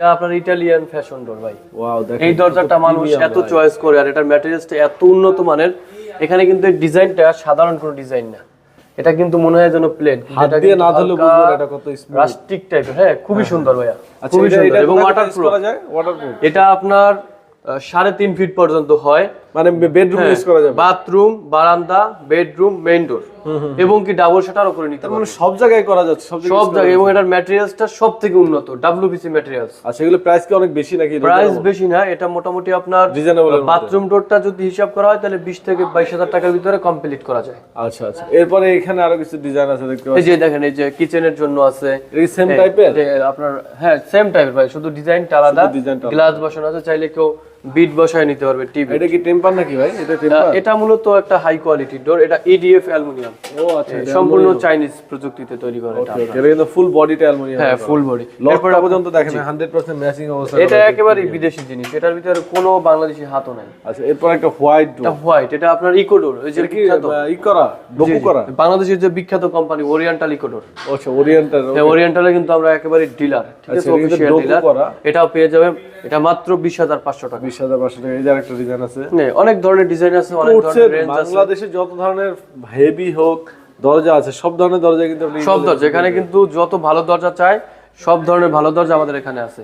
এটা আপনার Italian fashion ডোর ভাই। ওয়াও, দেখেন এই দরজাটা মানুষ এত চয়েস করে, আর এটার ম্যাটেরিয়ালসটা এত উন্নত মানের। এখানে কিন্তু ডিজাইনটা সাধারণ কোনো ডিজাইন না, এটা কিন্তু মনে হয় যেন প্লেন, হাত দিয়ে না ধরলে বুঝবেন এটা কত স্মুথ, রাস্টিক টাইপের। হ্যাঁ, খুবই সুন্দর ভাইয়া, আচ্ছা খুবই এটা সুন্দর এবং করা ওয়াটারপ্রুফ। যায়? ওয়াটারপ্রুফ এটা আপনার 3.5 ফিট পর্যন্ত হয়, মানে বেডরুম ইউজ করা যাবে, বাথরুম, বারান্দা, বেডরুম, মেইন ডোর এবং কি ডাবল শাটারও করে নিতে পারবেন। মানে সব জায়গায় করা যাচ্ছে, সব জায়গায়। এবং এটার ম্যাটেরিয়ালসটা সবথেকে উন্নত, ডব্লিউপিসি ম্যাটেরিয়ালস। আচ্ছা এগুলো প্রাইস কি অনেক বেশি নাকি? প্রাইস বেশি না, এটা মোটামুটি আপনার রিজনেবল। বাথরুম ডোরটা যদি হিসাব করা হয় তাহলে 20 থেকে 22,000 টাকার ভিতরে কমপ্লিট করা যায়। আচ্ছা আচ্ছা, এরপরে এখানে আরো কিছু ডিজাইন আছে দেখতে এই পাচ্ছি। যে দেখেন, এই যে কিচেনের জন্য আছে, এই সেম টাইপের আপনার। হ্যাঁ, সেম টাইপের ভাই, শুধু ডিজাইনটা আলাদা। গ্লাস বসানো আছে, চাইলে কেউ বিট বসায় নিতে পারবে টিভি। এটা কি টেম্পার নাকি ভাই? এটা টেম্পার? এটা মূলত একটা হাই কোয়ালিটির ডোর, এটা ইডিএফ অ্যালুমিনিয়াম। ও আচ্ছা, সম্পূর্ণ চাইনিজ প্রযুক্তিতে তৈরি করা এটা। এটা কিন্তু ফুল বডিটা অ্যালুমিনিয়াম। হ্যাঁ, ফুল বডি। লকটা পর্যন্ত দেখেন 100% ম্যাচিং অবস্থা। এটা একেবারে বিদেশি জিনিস, এটার ভিতরে কোনো বাংলাদেশি হাতও নাই। আচ্ছা, এরপর একটা হোয়াইট ডোর। এটা হোয়াইট, এটা আপনার ইকো ডোর। এই যে বিখ্যাত ই করা, ডোকু করা, বাংলাদেশের যে বিখ্যাত কোম্পানি ওরিয়েন্টাল ইকো ডোর। আচ্ছা ওরিয়েন্টাল। হ্যাঁ, ওরিয়েন্টালে কিন্তু আমরা একেবারে ডিলার, ঠিক আছে, অফিশিয়াল ডিলার। এটাও পেয়ে যাবেন, এটা মাত্র 20,500 টাকা। 20,500 টাকা। এই যে আরেকটা ডিজাইন আছে। হ্যাঁ, অনেক ধরনের ডিজাইন আছে, অনেক ধরনের রেঞ্জ আছে। বাংলাদেশে যত ধরনের হেভি হোক দরজা আছে, সব ধরনের দরজা কিন্তু সব দরজা এখানে কিন্তু যত ভালো দরজা চাই, সব ধরনের ভালো দরজা আমাদের এখানে আছে।